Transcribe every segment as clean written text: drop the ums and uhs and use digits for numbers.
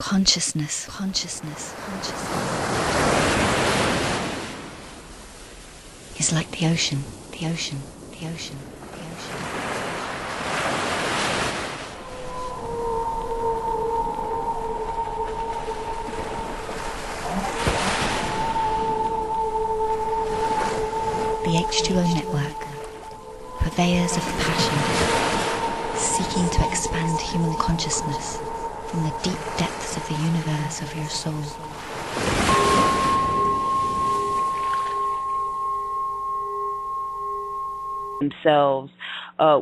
Consciousness, consciousness, consciousness is like the ocean, the ocean, the ocean, the ocean. The H2O Network, purveyors of passion, seeking to expand human consciousness from the deep depths of the universe of your soul. Themselves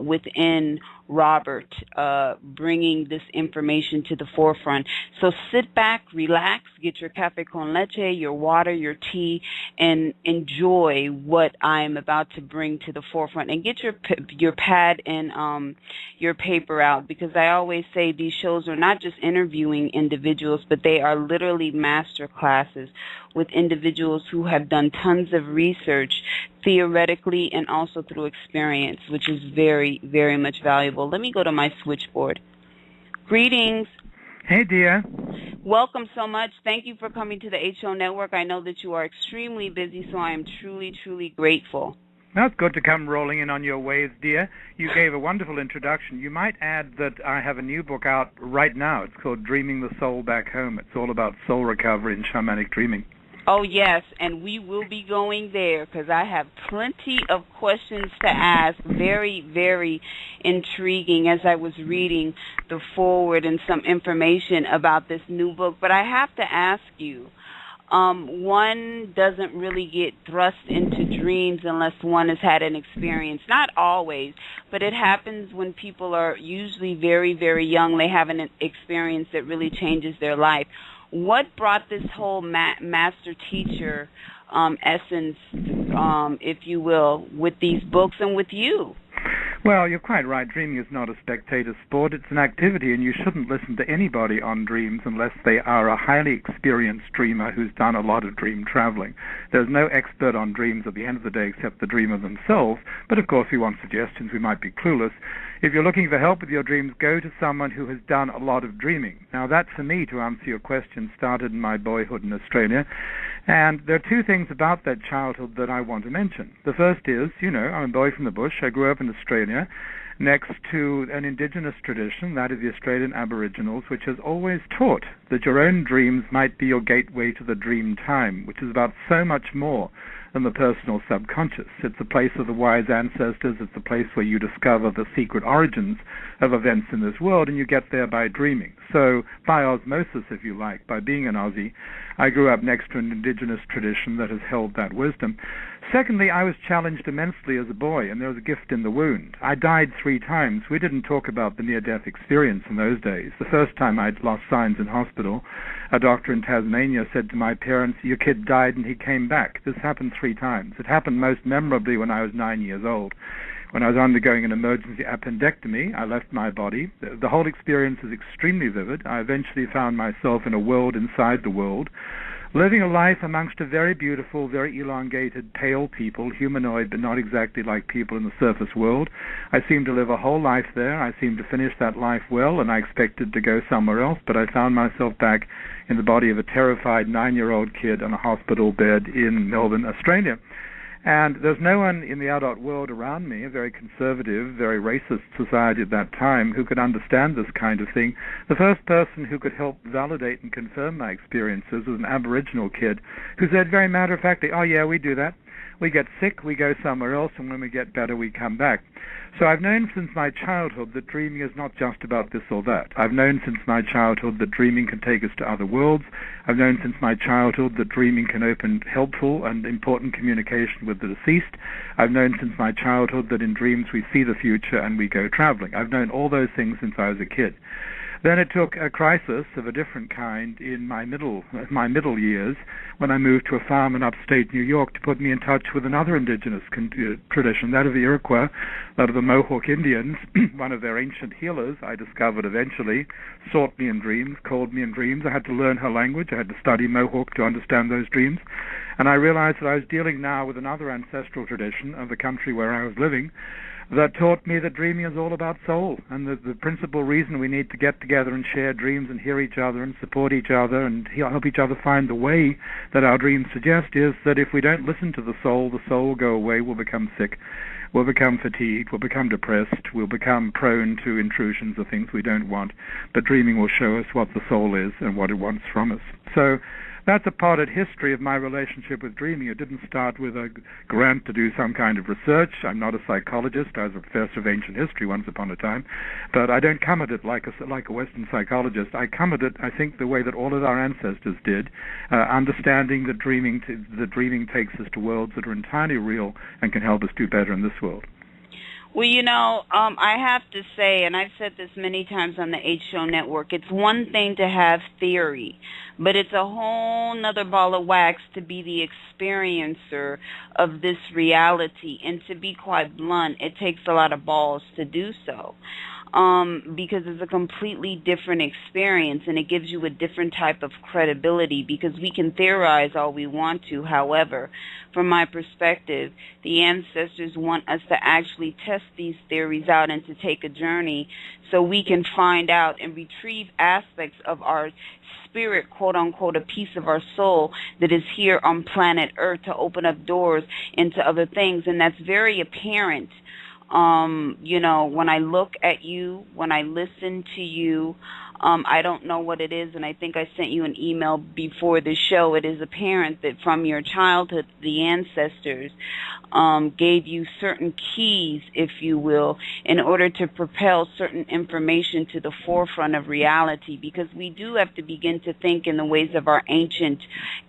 within Robert, bringing this information to the forefront. So sit back, relax, get your cafe con leche, your water, your tea, and enjoy what I'm about to bring to the forefront. And get your pad and your paper out, because I always say these shows are not just interviewing individuals, but they are literally master classes with individuals who have done tons of research theoretically and also through experience, which is very, very much valuable. Let me go to my switchboard. Greetings. Hey, dear. Welcome so much. Thank you for coming to the HO Network. I know that you are extremely busy, so I am truly, truly grateful. Well, it's good to come rolling in on your waves, dear. You gave a wonderful introduction. You might add that I have a new book out right now. It's called Dreaming the Soul Back Home. It's all about soul recovery and shamanic dreaming. Oh, yes, and we will be going there because I have plenty of questions to ask. Very, very intriguing as I was reading the foreword and some information about this new book. But I have to ask you, one doesn't really get thrust into dreams unless one has had an experience. Not always, but it happens when people are usually very, very young. They have an experience that really changes their life. What brought this whole master teacher essence, if you will, with these books and with you? Well, you're quite right. Dreaming is not a spectator sport. It's an activity, and you shouldn't listen to anybody on dreams unless they are a highly experienced dreamer who's done a lot of dream traveling. There's no expert on dreams at the end of the day except the dreamer themselves, but of course we want suggestions. We might be clueless. If you're looking for help with your dreams, go to someone who has done a lot of dreaming. Now, that, for me, to answer your question, started in my boyhood in Australia. And there are two things about that childhood that I want to mention. The first is, I'm a boy from the bush. I grew up in Australia next to an indigenous tradition, that of the Australian Aboriginals, which has always taught that your own dreams might be your gateway to the dream time, which is about so much more than the personal subconscious. It's a place of the wise ancestors. It's a place where you discover the secret origins of events in this world, and you get there by dreaming. So, by osmosis, if you like, by being an Aussie, I grew up next to an indigenous tradition that has held that wisdom. Secondly, I was challenged immensely as a boy, and there was a gift in the wound. I died 3 times. We didn't talk about the near-death experience in those days. The first time I'd lost signs in hospital, a doctor in Tasmania said to my parents, "Your kid died and he came back." This happened 3 times. It happened most memorably when I was 9 years old. When I was undergoing an emergency appendectomy, I left my body. The whole experience is extremely vivid. I eventually found myself in a world inside the world, living a life amongst a very beautiful, very elongated, pale people, humanoid, but not exactly like people in the surface world. I seemed to live a whole life there. I seemed to finish that life well, and I expected to go somewhere else, but I found myself back in the body of a terrified 9-year-old kid on a hospital bed in Melbourne, Australia. And there's no one in the adult world around me, a very conservative, very racist society at that time, who could understand this kind of thing. The first person who could help validate and confirm my experiences was an Aboriginal kid who said very matter-of-factly, "Oh yeah, we do that. We get sick, we go somewhere else, and when we get better, we come back." So I've known since my childhood that dreaming is not just about this or that. I've known since my childhood that dreaming can take us to other worlds. I've known since my childhood that dreaming can open helpful and important communication with the deceased. I've known since my childhood that in dreams we see the future and we go traveling. I've known all those things since I was a kid. Then it took a crisis of a different kind in my middle years when I moved to a farm in upstate New York to put me in touch with another indigenous tradition, that of the Iroquois, that of the Mohawk Indians. One of their ancient healers, I discovered eventually, sought me in dreams, called me in dreams. I had to learn her language. I had to study Mohawk to understand those dreams. And I realized that I was dealing now with another ancestral tradition of the country where I was living, that taught me that dreaming is all about soul, and the principal reason we need to get together and share dreams and hear each other and support each other and help each other find the way that our dreams suggest is that if we don't listen to the soul will go away, we'll become sick, we'll become fatigued, we'll become depressed, we'll become prone to intrusions of things we don't want. But dreaming will show us what the soul is and what it wants from us. So that's a part of history of my relationship with dreaming. It didn't start with a grant to do some kind of research. I'm not a psychologist. I was a professor of ancient history once upon a time. But I don't come at it like a Western psychologist. I come at it, I think, the way that all of our ancestors did, understanding that dreaming takes us to worlds that are entirely real and can help us do better in this world. Well, I have to say, and I've said this many times on the H Show Network, it's one thing to have theory, but it's a whole nother ball of wax to be the experiencer of this reality. And to be quite blunt, it takes a lot of balls to do so. Because it's a completely different experience, and it gives you a different type of credibility, because we can theorize all we want to. However, from my perspective, the ancestors want us to actually test these theories out and to take a journey so we can find out and retrieve aspects of our spirit, quote unquote, a piece of our soul that is here on planet Earth, to open up doors into other things. And that's very apparent. When I look at you, when I listen to you, I don't know what it is, and I think I sent you an email before the show. It is apparent that from your childhood, the ancestors gave you certain keys, if you will, in order to propel certain information to the forefront of reality, because we do have to begin to think in the ways of our ancient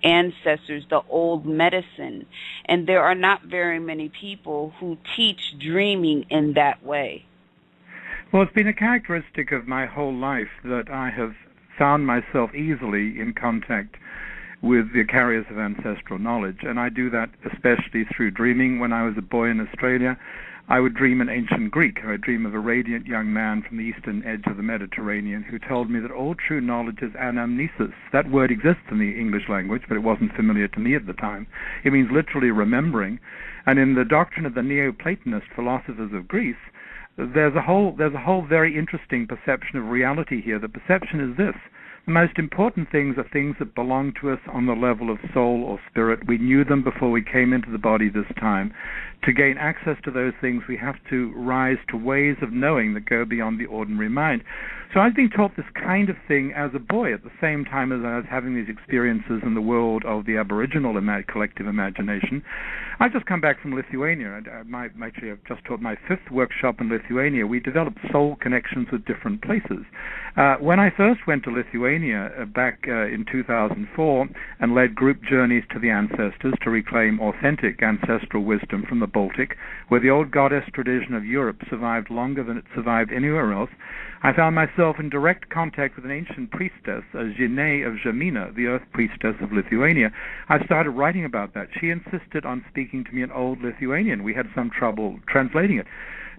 ancestors, the old medicine, and there are not very many people who teach dreaming in that way. Well, it's been a characteristic of my whole life that I have found myself easily in contact with the carriers of ancestral knowledge, and I do that especially through dreaming. When I was a boy in Australia, I would dream in ancient Greek. I would dream of a radiant young man from the eastern edge of the Mediterranean who told me that all true knowledge is anamnesis. That word exists in the English language, but it wasn't familiar to me at the time. It means literally remembering. And in the doctrine of the Neoplatonist philosophers of Greece, there's a whole very interesting perception of reality here. The perception is this: the most important things are things that belong to us on the level of soul or spirit. We knew them before we came into the body this time. To gain access to those things, we have to rise to ways of knowing that go beyond the ordinary mind. So I've been taught this kind of thing as a boy, at the same time as I was having these experiences in the world of the Aboriginal collective imagination. I've just come back from Lithuania. Actually, I've just taught my 5th workshop in Lithuania. We developed soul connections with different places. When I first went to Lithuania back in 2004 and led group journeys to the ancestors to reclaim authentic ancestral wisdom from the Baltic, where the old goddess tradition of Europe survived longer than it survived anywhere else, I found myself in direct contact with an ancient priestess, Žinė of Žemyna, the earth priestess of Lithuania. I started writing about that. She insisted on speaking to me in Old Lithuanian. We had some trouble translating it.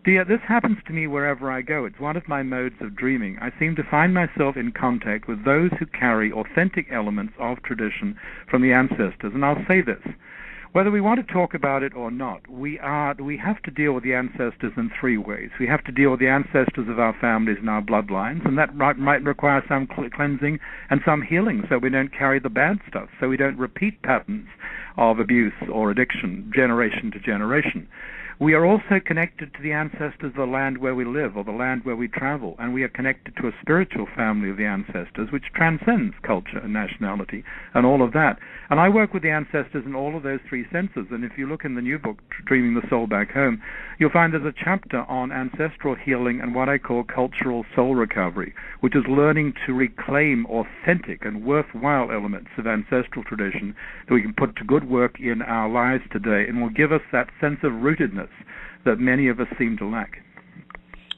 Dear, this happens to me wherever I go. It's one of my modes of dreaming. I seem to find myself in contact with those who carry authentic elements of tradition from the ancestors. And I'll say this: whether we want to talk about it or not, we have to deal with the ancestors in 3 ways. We have to deal with the ancestors of our families and our bloodlines, and that might require some cleansing and some healing so we don't carry the bad stuff, so we don't repeat patterns of abuse or addiction generation to generation. We are also connected to the ancestors of the land where we live or the land where we travel, and we are connected to a spiritual family of the ancestors which transcends culture and nationality and all of that. And I work with the ancestors in all of those 3 senses, and if you look in the new book, Dreaming the Soul Back Home, you'll find there's a chapter on ancestral healing and what I call cultural soul recovery, which is learning to reclaim authentic and worthwhile elements of ancestral tradition that we can put to good work in our lives today and will give us that sense of rootedness that many of us seem to lack.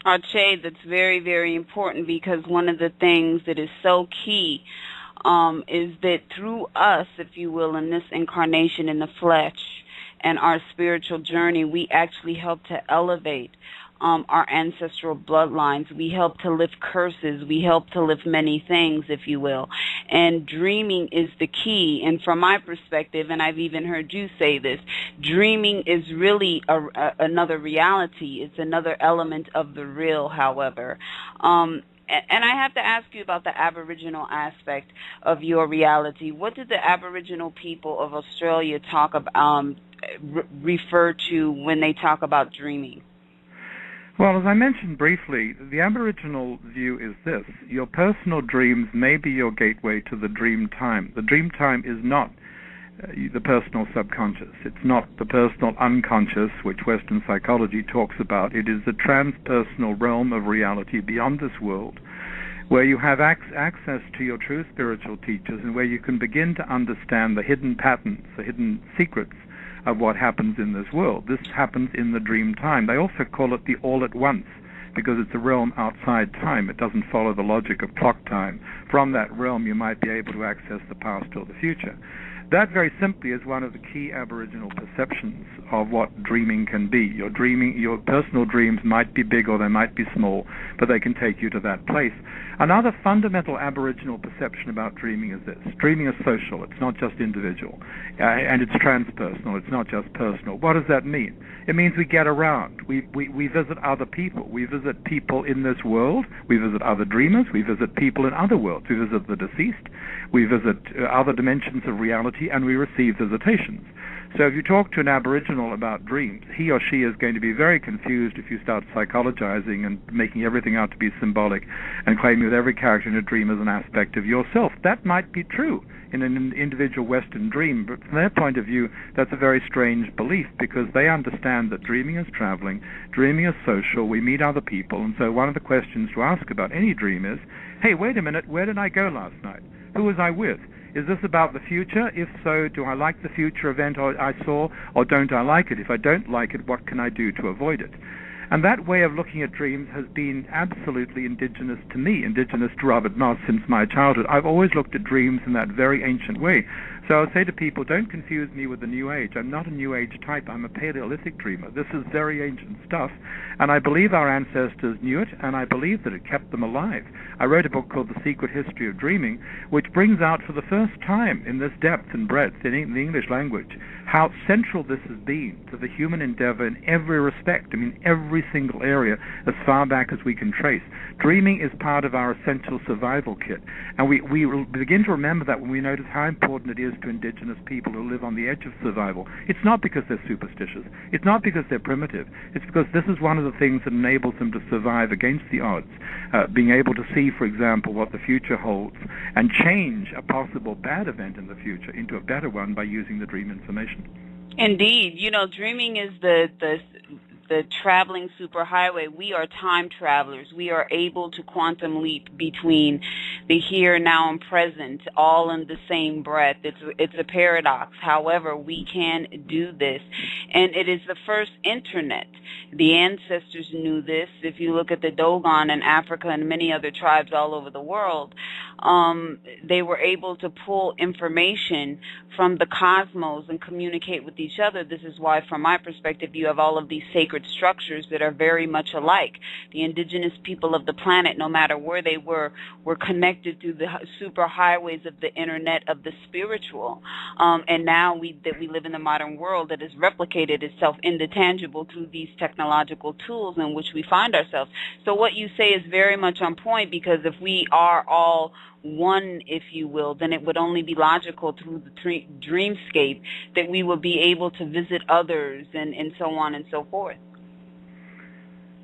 Arche, that's very, very important, because one of the things that is so key is that through us, if you will, in this incarnation in the flesh and our spiritual journey, we actually help to elevate our ancestral bloodlines. We help to lift curses. We help to lift many things, if you will. And dreaming is the key. And from my perspective, and I've even heard you say this, dreaming is really another reality. It's another element of the real, however. And I have to ask you about the Aboriginal aspect of your reality. What did the Aboriginal people of Australia talk about, refer to when they talk about dreaming? Well, as I mentioned briefly, the Aboriginal view is this. Your personal dreams may be your gateway to the dream time. The dream time is not the personal subconscious. It's not the personal unconscious, which Western psychology talks about. It is the transpersonal realm of reality beyond this world, where you have access to your true spiritual teachers and where you can begin to understand the hidden patterns, the hidden secrets of what happens in this world. This happens in the dream time. They also call it the all at once, because it's a realm outside time. It doesn't follow the logic of clock time. From that realm, you might be able to access the past or the future. That very simply is one of the key Aboriginal perceptions of what dreaming can be. Your personal dreams might be big or they might be small, but they can take you to that place. Another fundamental Aboriginal perception about dreaming is this. Dreaming is social. It's not just individual. And it's transpersonal. It's not just personal. What does that mean? It means we get around. We visit other people. We visit people in this world. We visit other dreamers. We visit people in other worlds. We visit the deceased. We visit other dimensions of reality, and we receive visitations. So if you talk to an Aboriginal about dreams, he or she is going to be very confused if you start psychologizing and making everything out to be symbolic and claiming that every character in a dream is an aspect of yourself. That might be true in an individual Western dream, but from their point of view, that's a very strange belief, because they understand that dreaming is traveling, dreaming is social, we meet other people, and so one of the questions to ask about any dream is, hey, wait a minute, where did I go last night? Who was I with? Is this about the future? If so, do I like the future event I saw, or don't I like it? If I don't like it, what can I do to avoid it? And that way of looking at dreams has been absolutely indigenous to me, indigenous to Robert Moss since my childhood. I've always looked at dreams in that very ancient way. So I would say to people, don't confuse me with the New Age. I'm not a New Age type. I'm a Paleolithic dreamer. This is very ancient stuff, and I believe our ancestors knew it, and I believe that it kept them alive. I wrote a book called The Secret History of Dreaming, which brings out for the first time in this depth and breadth in the English language how central this has been to the human endeavor in every respect. I mean, every single area, as far back as we can trace. Dreaming is part of our essential survival kit, and we begin to remember that when we notice how important it is to indigenous people who live on the edge of survival. It's not because they're superstitious. It's not because they're primitive. It's because this is one of the things that enables them to survive against the odds, being able to see, for example, what the future holds and change a possible bad event in the future into a better one by using the dream information. Indeed. You know, dreaming is the traveling superhighway. We are time travelers. We are able to quantum leap between the here, now, and present, all in the same breath. It's a paradox. However, we can do this, and it is the first internet. The ancestors knew this. If you look at the Dogon in Africa and many other tribes all over the world, they were able to pull information from the cosmos and communicate with each other. This is why, from my perspective, you have all of these sacred structures that are very much alike. The indigenous people of the planet, no matter where they were connected through the superhighways of the internet of the spiritual. And now that we live in the modern world that has replicated itself in the tangible through these technological tools in which we find ourselves. So what you say is very much on point, because if we are all one, if you will, then it would only be logical through the dreamscape that we would be able to visit others and so on and so forth.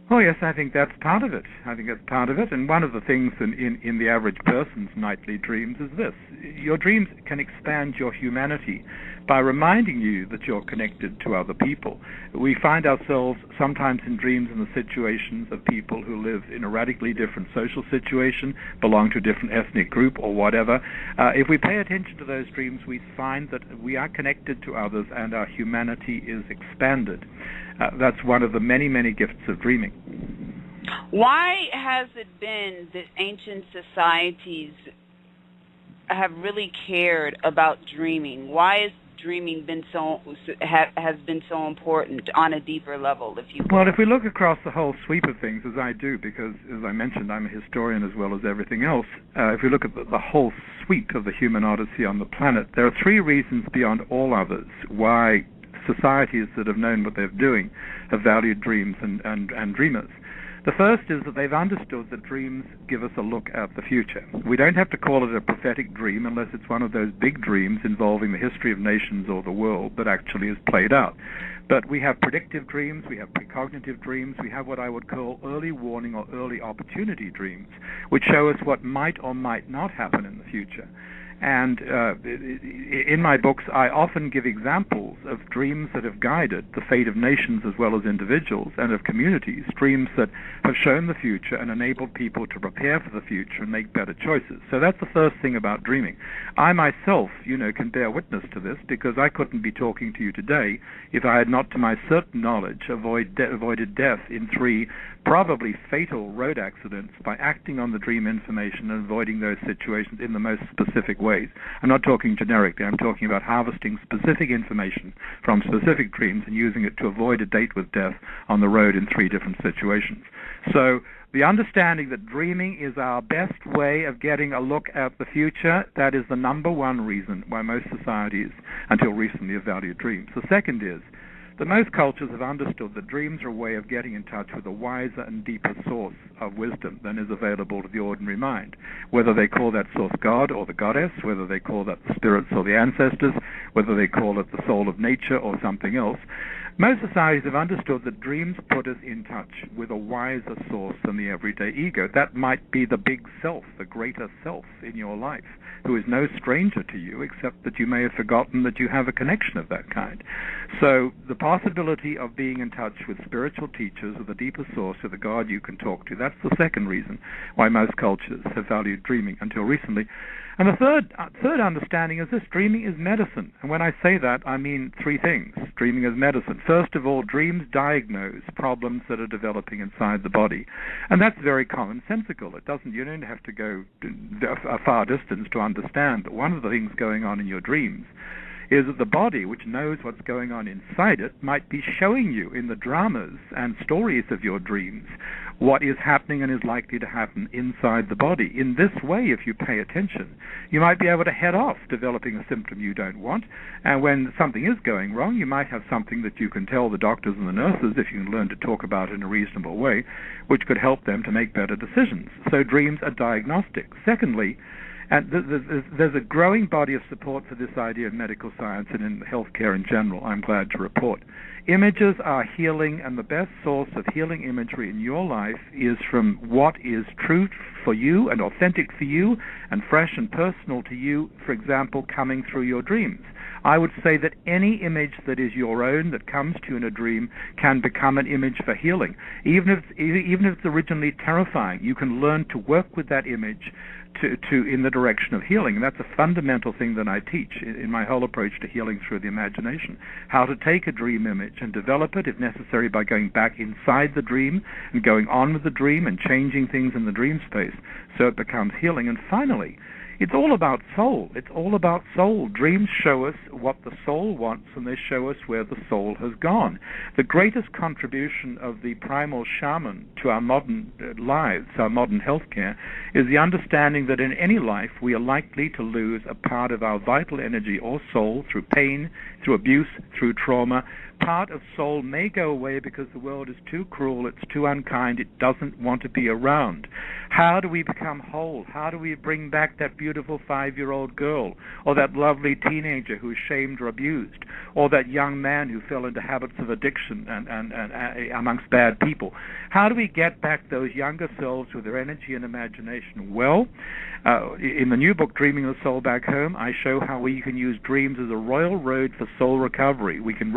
Oh, yes, I think that's part of it. And one of the things in the average person's nightly dreams is this. Your dreams can expand your humanity by reminding you that you're connected to other people. We find ourselves sometimes in dreams in the situations of people who live in a radically different social situation, belong to a different ethnic group or whatever. If we pay attention to those dreams, we find that we are connected to others and our humanity is expanded. That's one of the many, many gifts of dreaming. Why has it been that ancient societies have really cared about dreaming? Why is dreaming been has been so important on a deeper level, if you will? Well, if we look across the whole sweep of things, as I do, because, as I mentioned, I'm a historian as well as everything else, if we look at the whole sweep of the human odyssey on the planet, there are three reasons beyond all others why societies that have known what they're doing have valued dreams and dreamers. The first is that they've understood that dreams give us a look at the future. We don't have to call it a prophetic dream unless it's one of those big dreams involving the history of nations or the world that actually is played out. But we have predictive dreams, we have precognitive dreams, we have what I would call early warning or early opportunity dreams, which show us what might or might not happen in the future. And in my books, I often give examples of dreams that have guided the fate of nations as well as individuals and of communities, dreams that have shown the future and enabled people to prepare for the future and make better choices. So that's the first thing about dreaming. I myself, can bear witness to this, because I couldn't be talking to you today if I had not, to my certain knowledge, avoided death in 3 probably fatal road accidents by acting on the dream information and avoiding those situations in the most specific ways. I'm not talking generically. I'm talking about harvesting specific information from specific dreams and using it to avoid a date with death on the road in 3 different situations. So the understanding that dreaming is our best way of getting a look at the future, that is the number one reason why most societies, until recently, have valued dreams. The second is that most cultures have understood that dreams are a way of getting in touch with a wiser and deeper source of wisdom than is available to the ordinary mind. Whether they call that source God or the goddess, whether they call that the spirits or the ancestors, whether they call it the soul of nature or something else, most societies have understood that dreams put us in touch with a wiser source than the everyday ego. That might be the big self, the greater self in your life, who is no stranger to you, except that you may have forgotten that you have a connection of that kind. So the possibility of being in touch with spiritual teachers or the deeper source or the God you can talk to, that's the second reason why most cultures have valued dreaming until recently. And the third understanding is this: dreaming is medicine. And when I say that, I mean 3 things. Dreaming is medicine. First of all, dreams diagnose problems that are developing inside the body. And that's very commonsensical. You don't have to go a far distance to understand that one of the things going on in your dreams is that the body, which knows what's going on inside it, might be showing you in the dramas and stories of your dreams what is happening and is likely to happen inside the body. In this way, if you pay attention, you might be able to head off developing a symptom you don't want, and when something is going wrong, you might have something that you can tell the doctors and the nurses, if you can learn to talk about it in a reasonable way, which could help them to make better decisions. So dreams are diagnostic. Secondly, and there's a growing body of support for this idea in medical science and in healthcare in general, I'm glad to report. Images are healing, and the best source of healing imagery in your life is from what is true for you and authentic for you and fresh and personal to you, for example, coming through your dreams. I would say that any image that is your own that comes to you in a dream can become an image for healing. Even if it's originally terrifying, you can learn to work with that image to in the direction of healing. And that's a fundamental thing that I teach in my whole approach to healing through the imagination. How to take a dream image and develop it, if necessary, by going back inside the dream and going on with the dream and changing things in the dream space so it becomes healing. And finally, it's all about soul. It's all about soul. Dreams show us what the soul wants, and they show us where the soul has gone. The greatest contribution of the primal shaman to our modern lives, our modern healthcare, is the understanding that in any life we are likely to lose a part of our vital energy or soul through pain, through abuse, through trauma. Part of soul may go away because the world is too cruel, it's too unkind, it doesn't want to be around. How do we become whole? How do we bring back that beautiful 5-year-old girl, or that lovely teenager who is shamed or abused, or that young man who fell into habits of addiction and amongst bad people? How do we get back those younger selves with their energy and imagination? Well, in the new book, Dreaming the Soul Back Home, I show how we can use dreams as a royal road for soul recovery. We can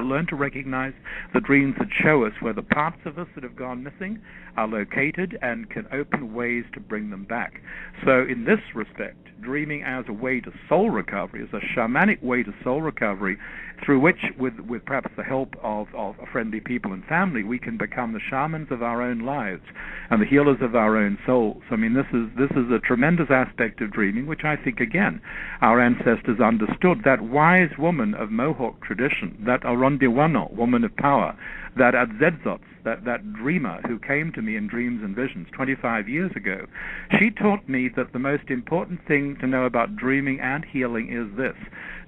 learn to recognize the dreams that show us where the parts of us that have gone missing are located and can open ways to bring them back. So in this respect, aspect, dreaming as a way to soul recovery, as a shamanic way to soul recovery, through which, with perhaps the help of friendly people and family, we can become the shamans of our own lives and the healers of our own souls. I mean, this is a tremendous aspect of dreaming, which I think, again, our ancestors understood. That wise woman of Mohawk tradition, that Arondiwano, woman of power, that Adzedzots, that dreamer who came to me in dreams and visions 25 years ago, she taught me that the most important thing to know about dreaming and healing is this: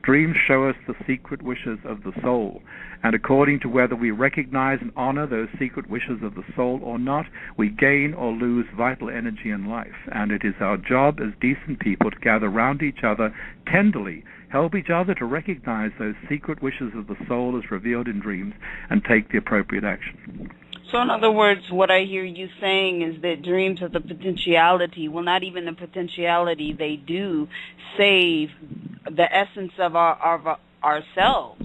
dreams show us the secret wishes of the soul, and according to whether we recognize and honor those secret wishes of the soul or not, we gain or lose vital energy in life. And it is our job as decent people to gather round each other tenderly, help each other to recognize those secret wishes of the soul as revealed in dreams, and take the appropriate action. So in other words, what I hear you saying is that dreams of the potentiality, well, not even the potentiality, they do save the essence of ourselves,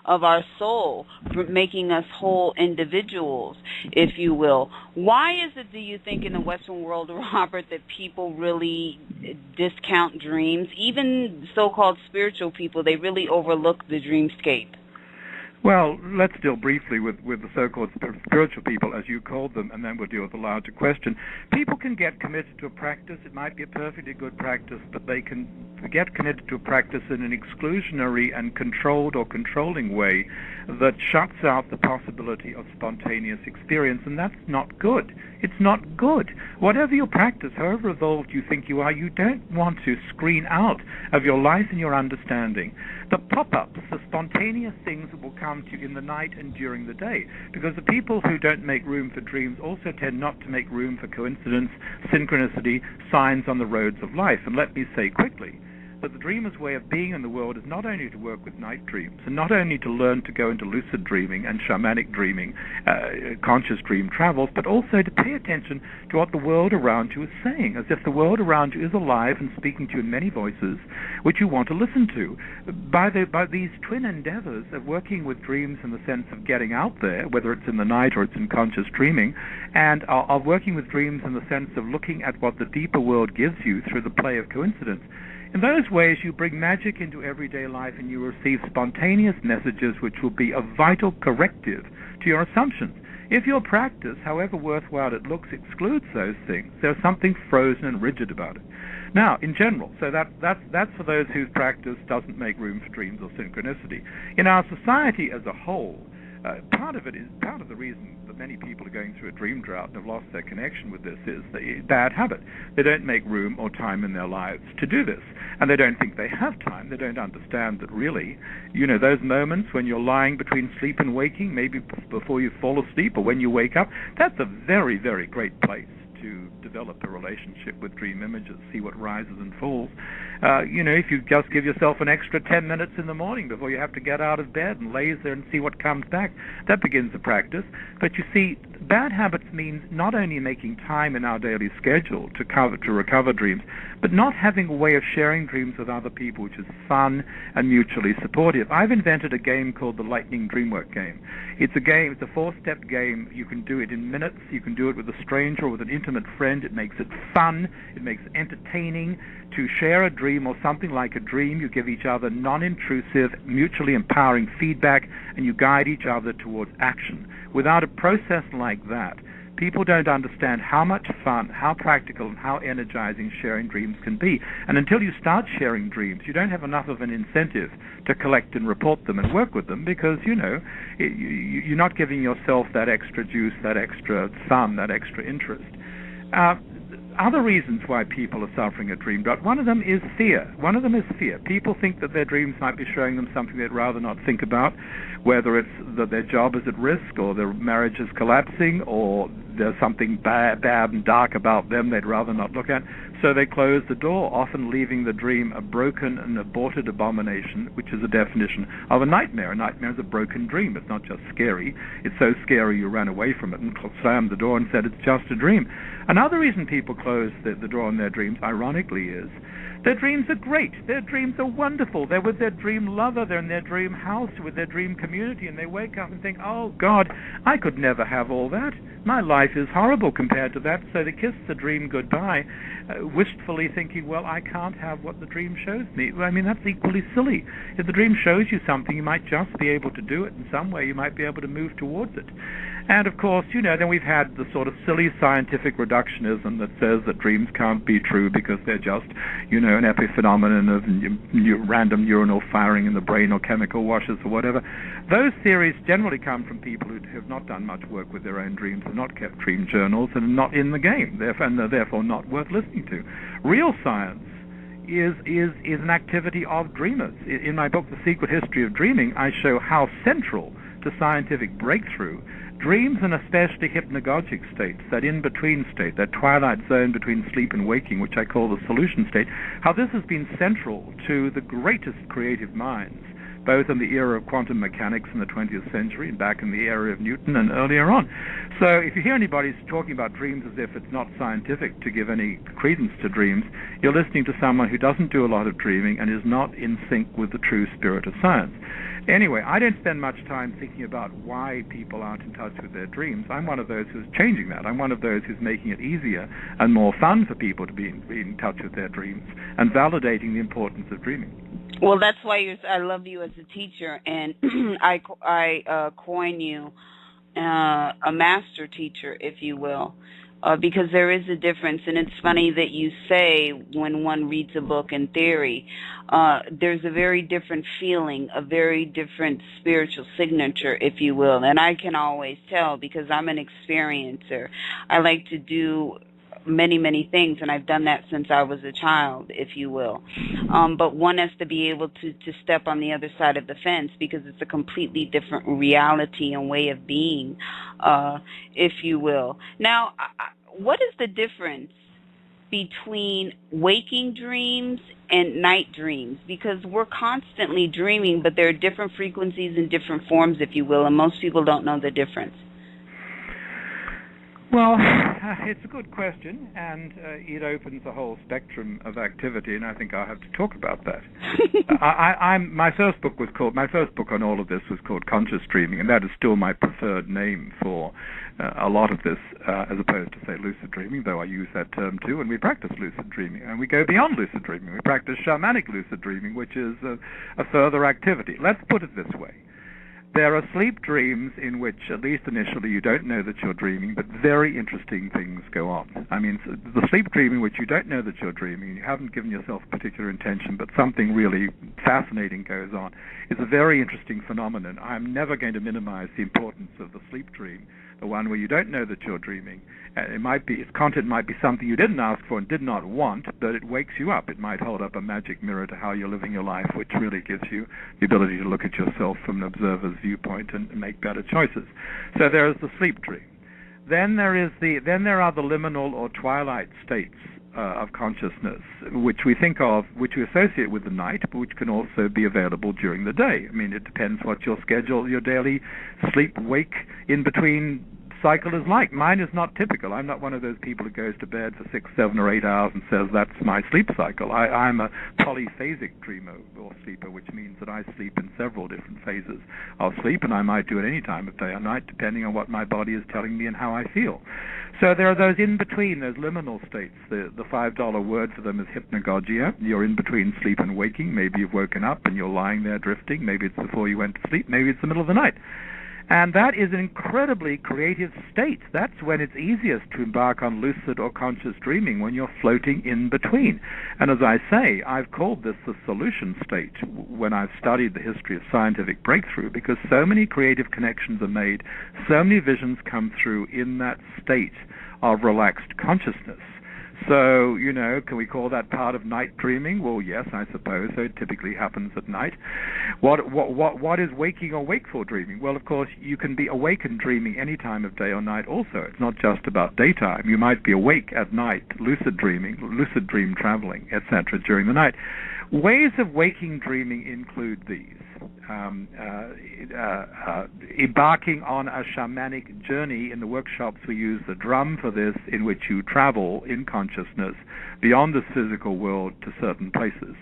of our soul, making us whole individuals, if you will. Why is it, do you think, in the Western world, Robert, that people really discount dreams? Even so-called spiritual people, they really overlook the dreamscape. Well, let's deal briefly with the so-called spiritual people, as you called them, and then we'll deal with the larger question. People can get committed to a practice. It might be a perfectly good practice, but they can get committed to a practice in an exclusionary and controlled or controlling way that shuts out the possibility of spontaneous experience, and that's not good. It's not good. Whatever your practice, however evolved you think you are, you don't want to screen out of your life and your understanding the pop-ups, the spontaneous things that will come to you in the night and during the day. Because the people who don't make room for dreams also tend not to make room for coincidence, synchronicity, signs on the roads of life. And let me say quickly that the dreamer's way of being in the world is not only to work with night dreams, and not only to learn to go into lucid dreaming and shamanic dreaming, conscious dream travels, but also to pay attention to what the world around you is saying, as if the world around you is alive and speaking to you in many voices, which you want to listen to. By these twin endeavors of working with dreams in the sense of getting out there, whether it's in the night or it's in conscious dreaming, and of working with dreams in the sense of looking at what the deeper world gives you through the play of coincidence, in those ways, you bring magic into everyday life and you receive spontaneous messages which will be a vital corrective to your assumptions. If your practice, however worthwhile it looks, excludes those things, there's something frozen and rigid about it. Now, in general, so that's for those whose practice doesn't make room for dreams or synchronicity. In our society as a whole, part of the reason that many people are going through a dream drought and have lost their connection with this is the bad habit. They don't make room or time in their lives to do this, and they don't think they have time. They don't understand that really, those moments when you're lying between sleep and waking, maybe before you fall asleep or when you wake up, that's a very, very great place to develop a relationship with dream images, see what rises and falls. If you just give yourself an extra 10 minutes in the morning before you have to get out of bed and lays there and see what comes back, that begins the practice. But you see, bad habits means not only making time in our daily schedule to recover dreams, but not having a way of sharing dreams with other people which is fun and mutually supportive. I've invented a game called the Lightning Dreamwork game. It's a game, it's a 4-step game. You can do it in minutes. You can do it with a stranger or with an intimate friend. It makes it fun. It makes it entertaining. To share a dream or something like a dream, you give each other non-intrusive, mutually empowering feedback, and you guide each other towards action. Without a process like that, people don't understand how much fun, how practical, and how energizing sharing dreams can be. And until you start sharing dreams, you don't have enough of an incentive to collect and report them and work with them, because, you're not giving yourself that extra juice, that extra fun, that extra interest. Other reasons why people are suffering a dream drought, one of them is fear. People think that their dreams might be showing them something they'd rather not think about, whether it's that their job is at risk, or their marriage is collapsing, or there's something bad and dark about them they'd rather not look at. So they close the door, often leaving the dream a broken and aborted abomination, which is a definition of a nightmare. A nightmare is a broken dream. It's not just scary. It's so scary you ran away from it and slammed the door and said it's just a dream. Another reason people people close the door on their dreams, ironically, is their dreams are great. Their dreams are wonderful. They're with their dream lover. They're in their dream house with their dream community, and they wake up and think, oh, God, I could never have all that. My life is horrible compared to that. So they kiss the dream goodbye, wistfully thinking, well, I can't have what the dream shows me. I mean, that's equally silly. If the dream shows you something, you might just be able to do it in some way. You might be able to move towards it. And, of course, then we've had the sort of silly scientific reductionism that says that dreams can't be true because they're just, an epiphenomenon of random neuronal firing in the brain or chemical washes or whatever. Those theories generally come from people who have not done much work with their own dreams, have not kept dream journals, and are not in the game, and are therefore not worth listening to. Real science is an activity of dreamers. In my book, The Secret History of Dreaming, I show how central to scientific breakthrough dreams, and especially hypnagogic states, that in-between state, that twilight zone between sleep and waking, which I call the solution state, how this has been central to the greatest creative minds, both in the era of quantum mechanics in the 20th century and back in the era of Newton and earlier on. So if you hear anybody talking about dreams as if it's not scientific to give any credence to dreams, you're listening to someone who doesn't do a lot of dreaming and is not in sync with the true spirit of science. Anyway, I don't spend much time thinking about why people aren't in touch with their dreams. I'm one of those who's changing that. I'm one of those who's making it easier and more fun for people to be in touch with their dreams and validating the importance of dreaming. Well, that's why I love you as a teacher, and I coin you a master teacher, if you will, because there is a difference. And it's funny that you say when one reads a book in theory, there's a very different feeling, a very different spiritual signature, if you will. And I can always tell because I'm an experiencer. I like to do many, many things, and I've done that since I was a child, if you will. But one has to be able to step on the other side of the fence because it's a completely different reality and way of being, if you will. Now, what is the difference between waking dreams and night dreams? Because we're constantly dreaming, but there are different frequencies and different forms, if you will, and most people don't know the difference. Well, it's a good question, and it opens a whole spectrum of activity, and I think I'll have to talk about that. My first book on all of this was called Conscious Dreaming, and that is still my preferred name for a lot of this, as opposed to, say, lucid dreaming, though I use that term too, and we practice lucid dreaming, and we go beyond lucid dreaming. We practice shamanic lucid dreaming, which is a further activity. Let's put it this way. There are sleep dreams in which, at least initially, you don't know that you're dreaming, but very interesting things go on. I mean, the sleep dream in which you don't know that you're dreaming, you haven't given yourself a particular intention, but something really fascinating goes on, is a very interesting phenomenon. I'm never going to minimize the importance of the sleep dream, the one where you don't know that you're dreaming. Its content might be something you didn't ask for and did not want, but it wakes you up. It might hold up a magic mirror to how you're living your life, which really gives you the ability to look at yourself from an observer's viewpoint and make better choices. So there is the sleep dream. Then there are the liminal or twilight states of consciousness, which we think of, which we associate with the night, but which can also be available during the day. I mean, it depends what your schedule, your daily sleep-wake in-between cycle is like. Mine is not typical. I'm not one of those people who goes to bed for 6, 7, or 8 hours and says that's my sleep cycle. I'm a polyphasic dreamer or sleeper, which means that I sleep in several different phases of sleep, and I might do it any time of day or night, depending on what my body is telling me and how I feel. So there are those in-between, those liminal states. The $5 word for them is hypnagogia. You're in between sleep and waking. Maybe you've woken up and you're lying there drifting. Maybe it's before you went to sleep. Maybe it's the middle of the night. And that is an incredibly creative state. That's when it's easiest to embark on lucid or conscious dreaming, when you're floating in between. And as I say, I've called this the solution state when I've studied the history of scientific breakthrough, because so many creative connections are made, so many visions come through in that state of relaxed consciousness. So, can we call that part of night dreaming? Well, yes, I suppose. So it typically happens at night. What is waking or wakeful dreaming? Well, of course, you can be awake and dreaming any time of day or night also. It's not just about daytime. You might be awake at night, lucid dreaming, lucid dream traveling, etc. during the night. Ways of waking dreaming include these. embarking on a shamanic journey. In the workshops, we use the drum for this, in which you travel in consciousness beyond this physical world to certain places.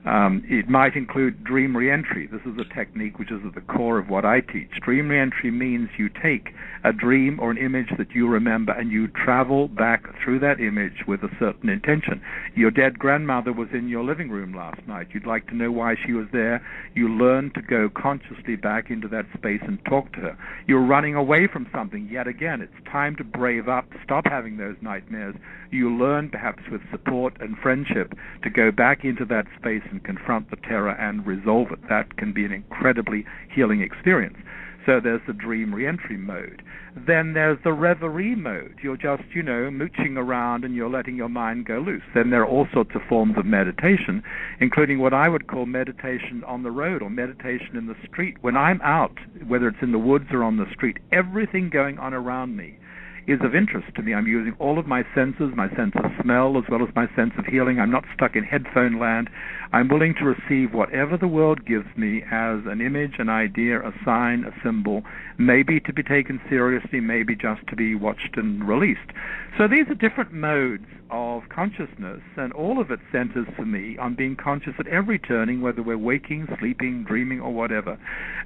It might include dream reentry. This is a technique which is at the core of what I teach. Dream reentry means you take a dream or an image that you remember and you travel back through that image with a certain intention. Your dead grandmother was in your living room last night. You'd like to know why she was there. You learn to go consciously back into that space and talk to her. You're running away from something. Yet again, it's time to brave up, stop having those nightmares. You learn, perhaps with support and friendship, to go back into that space and confront the terror and resolve it. That can be an incredibly healing experience. So there's the dream reentry mode. Then there's the reverie mode. You're just, mooching around and you're letting your mind go loose. Then there are all sorts of forms of meditation, including what I would call meditation on the road or meditation in the street. When I'm out, whether it's in the woods or on the street, everything going on around me is of interest to me. I'm using all of my senses, my sense of smell as well as my sense of healing. I'm not stuck in headphone land. I'm willing to receive whatever the world gives me as an image, an idea, a sign, a symbol, maybe to be taken seriously, maybe just to be watched and released. So these are different modes of consciousness, and all of it centers for me on being conscious at every turning, whether we're waking, sleeping, dreaming, or whatever,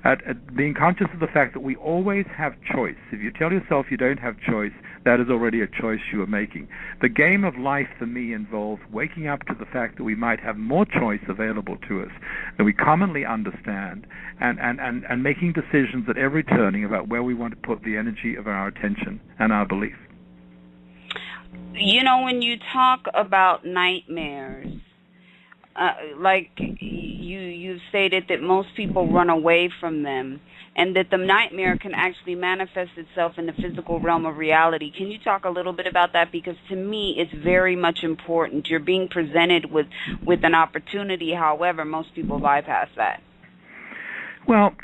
at being conscious of the fact that we always have choice. If you tell yourself you don't have choice, that is already a choice you are making. The game of life for me involves waking up to the fact that we might have more choice available to us than we commonly understand, and making decisions at every turning about where we want to put the energy of our attention and our belief. When you talk about nightmares, like you've stated that most people run away from them, and that the nightmare can actually manifest itself in the physical realm of reality. Can you talk a little bit about that? Because to me, it's very much important. You're being presented with an opportunity. However, most people bypass that. Well,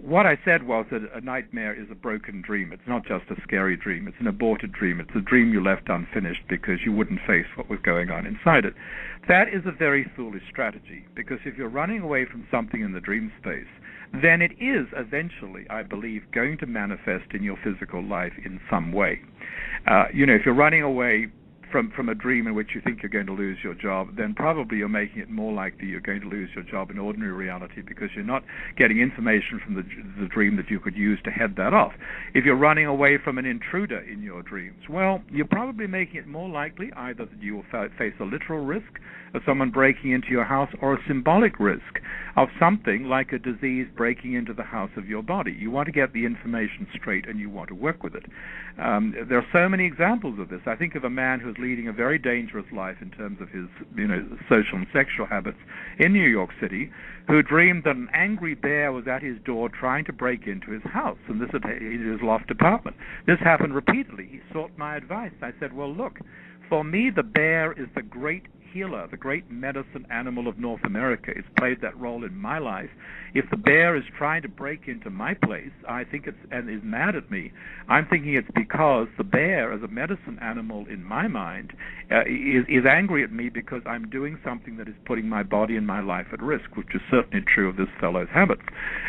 what I said was that a nightmare is a broken dream. It's not just a scary dream. It's an aborted dream. It's a dream you left unfinished because you wouldn't face what was going on inside it. That is a very foolish strategy, because if you're running away from something in the dream space, then it is eventually, I believe, going to manifest in your physical life in some way. If you're running away from a dream in which you think you're going to lose your job, then probably you're making it more likely you're going to lose your job in ordinary reality, because you're not getting information from the dream that you could use to head that off. If you're running away from an intruder in your dreams, well, you're probably making it more likely either that you will face a literal risk of someone breaking into your house, or a symbolic risk of something like a disease breaking into the house of your body. You want to get the information straight, and you want to work with it. There are so many examples of this. I think of a man who's leading a very dangerous life in terms of his social and sexual habits in New York City, who dreamed that an angry bear was at his door trying to break into his house, and this in his loft apartment. This happened repeatedly. He sought my advice. I said, well, look, for me, the bear is the great healer, the great medicine animal of North America. It's played that role in my life. If the bear is trying to break into my place, I think and is mad at me, I'm thinking it's because the bear, as a medicine animal in my mind, is angry at me because I'm doing something that is putting my body and my life at risk, which is certainly true of this fellow's habits.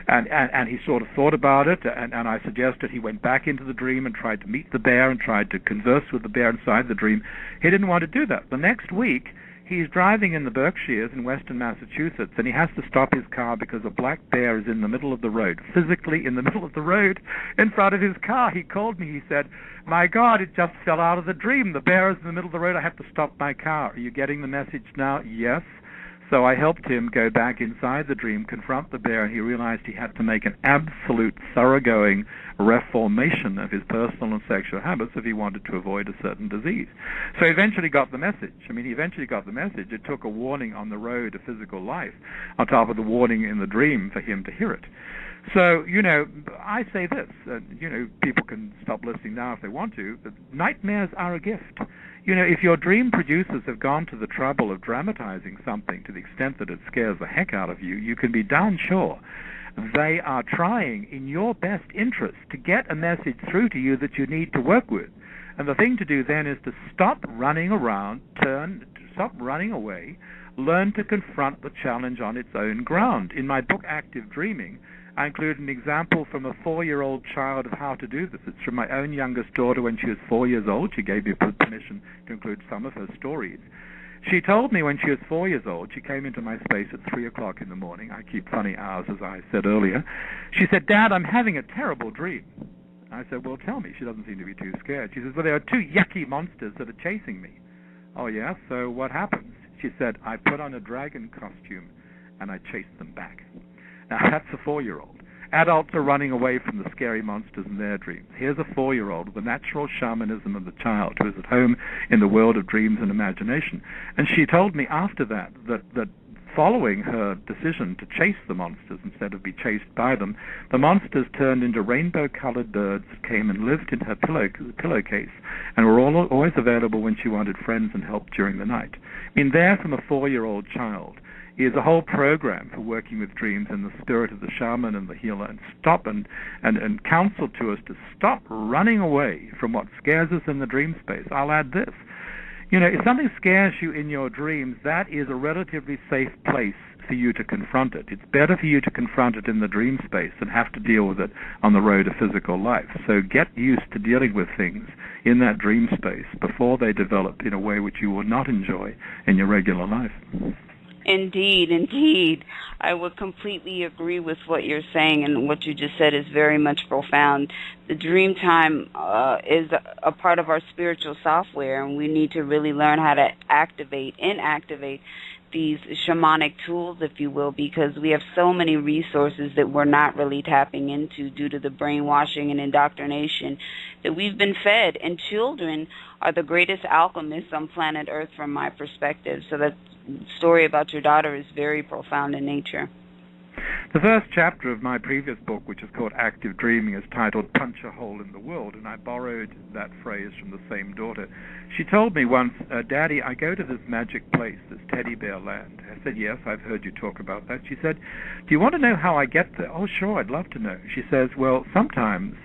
And he sort of thought about it, and I suggested he went back into the dream and tried to meet the bear and tried to converse with the bear inside the dream. He didn't want to do that. The next week, he's driving in the Berkshires in western Massachusetts, and he has to stop his car because a black bear is in the middle of the road, physically in the middle of the road in front of his car. He called me. He said, my God, it just fell out of the dream. The bear is in the middle of the road. I have to stop my car. Are you getting the message now? Yes. So I helped him go back inside the dream, confront the bear, and he realized he had to make an absolute thoroughgoing reformation of his personal and sexual habits if he wanted to avoid a certain disease. So he eventually got the message. He eventually got the message. It took a warning on the road of physical life on top of the warning in the dream for him to hear it. So, I say this, people can stop listening now if they want to, but nightmares are a gift. If your dream producers have gone to the trouble of dramatizing something to the extent that it scares the heck out of you, you can be darn sure they are trying in your best interest to get a message through to you that you need to work with. And the thing to do then is to stop running around, stop running away, learn to confront the challenge on its own ground. In my book, Active Dreaming, I include an example from a 4-year-old child of how to do this. It's from my own youngest daughter when she was 4 years old. She gave me permission to include some of her stories. She told me when she was 4 years old, she came into my space at 3 o'clock in the morning. I keep funny hours, as I said earlier. She said, "Dad, I'm having a terrible dream." I said, "Well, tell me." She doesn't seem to be too scared. She says, "Well, there are two yucky monsters that are chasing me." "Oh, yeah? So what happens?" She said, "I put on a dragon costume and I chased them back." Now, that's a 4-year-old. Adults are running away from the scary monsters in their dreams. Here's a 4-year-old with the natural shamanism of the child who is at home in the world of dreams and imagination. And she told me after that following her decision to chase the monsters instead of be chased by them, the monsters turned into rainbow-colored birds that came and lived in her pillowcase and were always available when she wanted friends and help during the night. I mean, there from a 4-year-old child is a whole program for working with dreams in the spirit of the shaman and the healer, and stop and counsel to us to stop running away from what scares us in the dream space. I'll add this. If something scares you in your dreams, that is a relatively safe place for you to confront it. It's better for you to confront it in the dream space than have to deal with it on the road to physical life. So get used to dealing with things in that dream space before they develop in a way which you will not enjoy in your regular life. Indeed. I would completely agree with what you're saying, and what you just said is very much profound. The dream time is a part of our spiritual software, and we need to really learn how to inactivate these shamanic tools, if you will, because we have so many resources that we're not really tapping into due to the brainwashing and indoctrination that we've been fed. And children are the greatest alchemists on planet Earth from my perspective. So that story about your daughter is very profound in nature. The first chapter of my previous book, which is called Active Dreaming, is titled Punch a Hole in the World, and I borrowed that phrase from the same daughter. She told me once, "Daddy, I go to this magic place, this teddy bear land." I said, "Yes, I've heard you talk about that." She said, "Do you want to know how I get there?" "Oh, sure, I'd love to know." She says, "Well, sometimes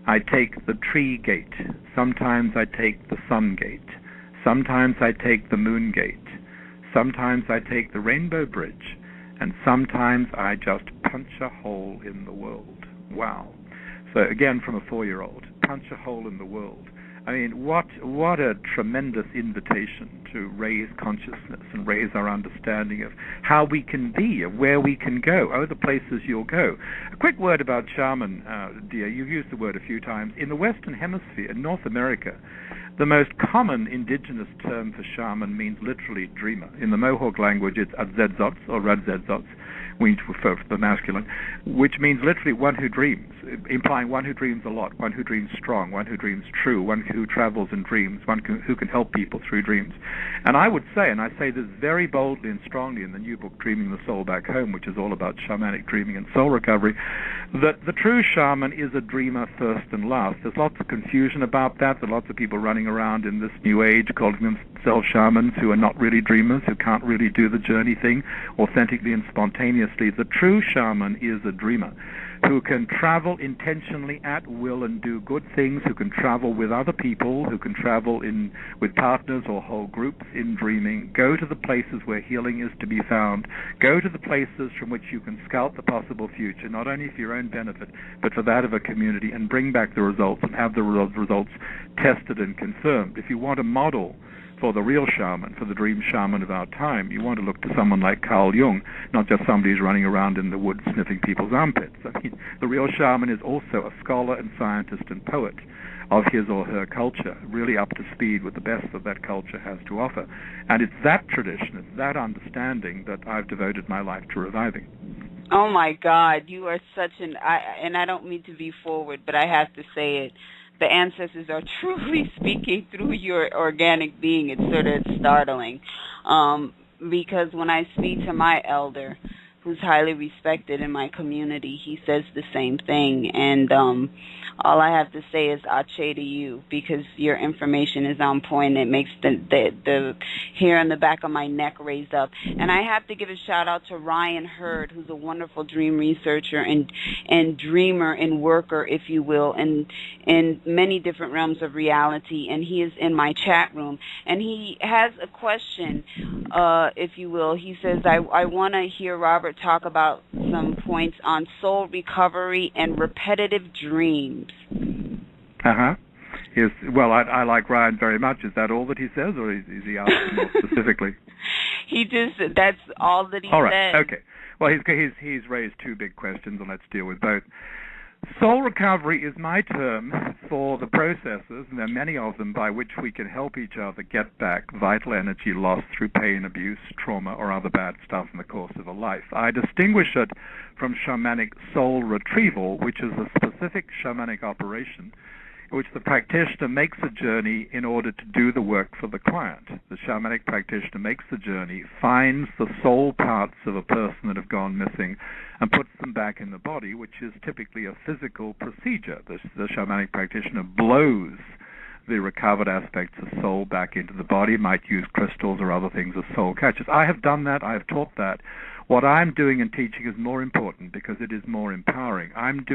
I take the tree gate, sometimes I take the sun gate, sometimes I take the moon gate, sometimes I take the rainbow bridge, and sometimes I just punch a hole in the world." Wow. So again, from a 4-year-old, punch a hole in the world. I mean, what a tremendous invitation to raise consciousness and raise our understanding of how we can be, of where we can go, the places you'll go. A quick word about shaman, dear. You've used the word a few times. In the Western Hemisphere, in North America, the most common indigenous term for shaman means literally dreamer. In the Mohawk language, it's adzedzots or radzedzots, we refer to the masculine, which means literally one who dreams, implying one who dreams a lot, one who dreams strong, one who dreams true, one who travels in dreams, one who can help people through dreams. And I would say, and I say this very boldly and strongly in the new book, Dreaming the Soul Back Home, which is all about shamanic dreaming and soul recovery, that the true shaman is a dreamer first and last. There's lots of confusion about that. There are lots of people running around in this new age calling themselves shamans who are not really dreamers, who can't really do the journey thing authentically and spontaneously. The true shaman is a dreamer who can travel intentionally at will and do good things, who can travel with other people, who can travel with partners or whole groups in dreaming, go to the places where healing is to be found, go to the places from which you can scout the possible future, not only for your own benefit, but for that of a community, and bring back the results and have the results tested and confirmed. If you want a model for the real shaman, for the dream shaman of our time, you want to look to someone like Carl Jung, not just somebody who's running around in the woods sniffing people's armpits. I mean, the real shaman is also a scholar and scientist and poet of his or her culture, really up to speed with the best that that culture has to offer. And it's that tradition, it's that understanding that I've devoted my life to reviving. Oh my God, you are such and I don't mean to be forward, but I have to say it. The ancestors are truly speaking through your organic being. It's sort of startling because when I speak to my elder, who's highly respected in my community, he says the same thing. And all I have to say is Ache to you, because your information is on point. It makes the hair on the back of my neck raise up. And I have to give a shout out to Ryan Hurd, who's a wonderful dream researcher and dreamer and worker, if you will, in many different realms of reality. And he is in my chat room. And he has a question, if you will. He says, I want to hear Robert talk about some points on soul recovery and repetitive dreams. Uh-huh. Yes. Well, I like Ryan very much. Is that all that he says, or is he asking more specifically? That's all that he all right. said. Okay. Well, he's raised two big questions, and let's deal with both. Soul recovery is my term for the processes, and there are many of them, by which we can help each other get back vital energy lost through pain, abuse, trauma, or other bad stuff in the course of a life. I distinguish it from shamanic soul retrieval, which is a specific shamanic operation in which the practitioner makes a journey in order to do the work for the client. The shamanic practitioner makes the journey, finds the soul parts of a person that have gone missing, and puts them back in the body, which is typically a physical procedure. The shamanic practitioner blows the recovered aspects of soul back into the body, might use crystals or other things as soul catchers. I have done that. I have taught that. What I'm doing and teaching is more important because it is more empowering.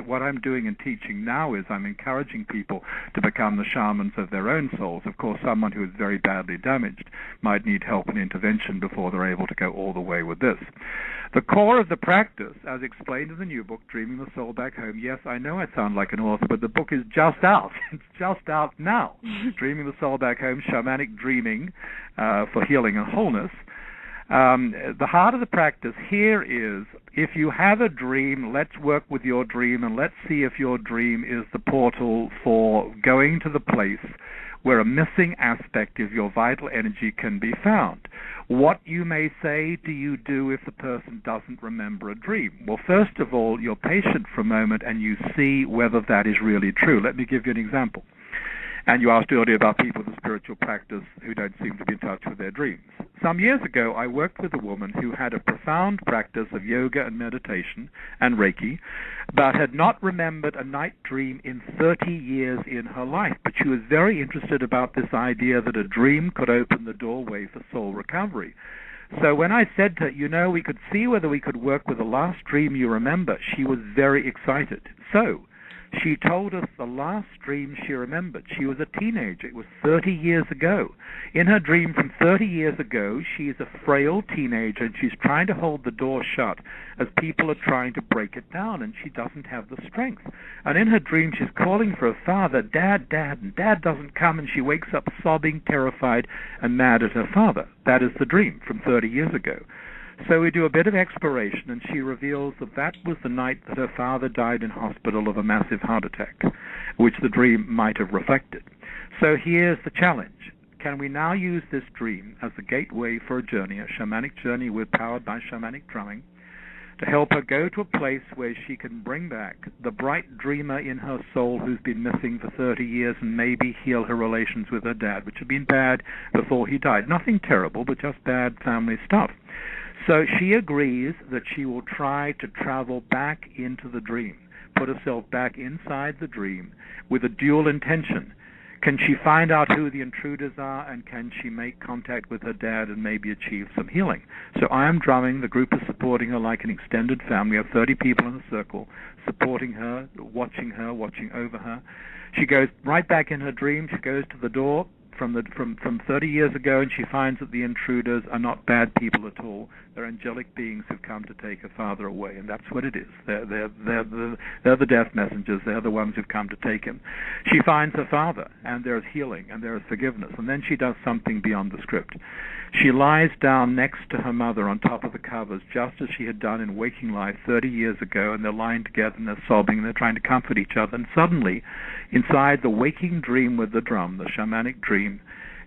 What I'm doing and teaching now is I'm encouraging people to become the shamans of their own souls. Of course, someone who is very badly damaged might need help and intervention before they're able to go all the way with this. The core of the practice, as explained in the new book, Dreaming the Soul Back Home, yes, I know I sound like an author, but the book is just out. It's just out now. Dreaming the Soul Back Home, Shamanic Dreaming for Healing and Wholeness. The heart of the practice here is, if you have a dream, let's work with your dream, and let's see if your dream is the portal for going to the place where a missing aspect of your vital energy can be found. What, you may say, do you do if the person doesn't remember a dream? Well, first of all, you're patient for a moment and you see whether that is really true. Let me give you an example. And you asked earlier about people with a spiritual practice who don't seem to be in touch with their dreams. Some years ago, I worked with a woman who had a profound practice of yoga and meditation and Reiki, but had not remembered a night dream in 30 years in her life. But she was very interested about this idea that a dream could open the doorway for soul recovery. So when I said to her, we could see whether we could work with the last dream you remember, she was very excited. So she told us the last dream she remembered. She was a teenager. It was 30 years ago. In her dream from 30 years ago, she is a frail teenager, and she's trying to hold the door shut as people are trying to break it down, and she doesn't have the strength. And in her dream, she's calling for her father, Dad, Dad, and Dad doesn't come, and she wakes up sobbing, terrified, and mad at her father. That is the dream from 30 years ago. So we do a bit of exploration, and she reveals that that was the night that her father died in hospital of a massive heart attack, which the dream might have reflected. So here's the challenge. Can we now use this dream as the gateway for a journey, a shamanic journey powered by shamanic drumming, to help her go to a place where she can bring back the bright dreamer in her soul who's been missing for 30 years and maybe heal her relations with her dad, which had been bad before he died. Nothing terrible, but just bad family stuff. So she agrees that she will try to travel back into the dream, put herself back inside the dream with a dual intention. Can she find out who the intruders are, and can she make contact with her dad and maybe achieve some healing? So I am drumming. The group is supporting her like an extended family. We have 30 people in a circle supporting her, watching over her. She goes right back in her dream. She goes to the door from 30 years ago, and she finds that the intruders are not bad people at all. They're angelic beings who've come to take her father away, and that's what it is. They're the death messengers. They're the ones who've come to take him. She finds her father, and there's healing, and there is forgiveness, and then she does something beyond the script. She lies down next to her mother on top of the covers, just as she had done in waking life 30 years ago, and they're lying together, and they're sobbing, and they're trying to comfort each other, and suddenly, inside the waking dream with the drum, the shamanic dream,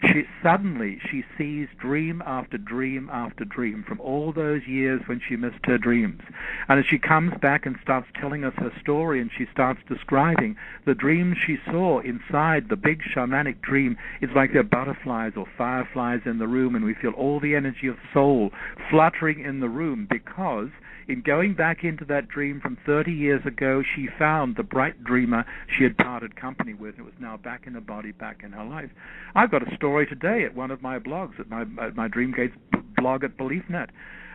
She sees dream after dream after dream from all those years when she missed her dreams. And as she comes back and starts telling us her story, and she starts describing the dreams she saw inside the big shamanic dream, it's like there are butterflies or fireflies in the room, and we feel all the energy of soul fluttering in the room, because in going back into that dream from 30 years ago, she found the bright dreamer she had parted company with, and was now back in her body, back in her life. I've got a story today at one of my blogs, at my Dreamgates blog at BeliefNet,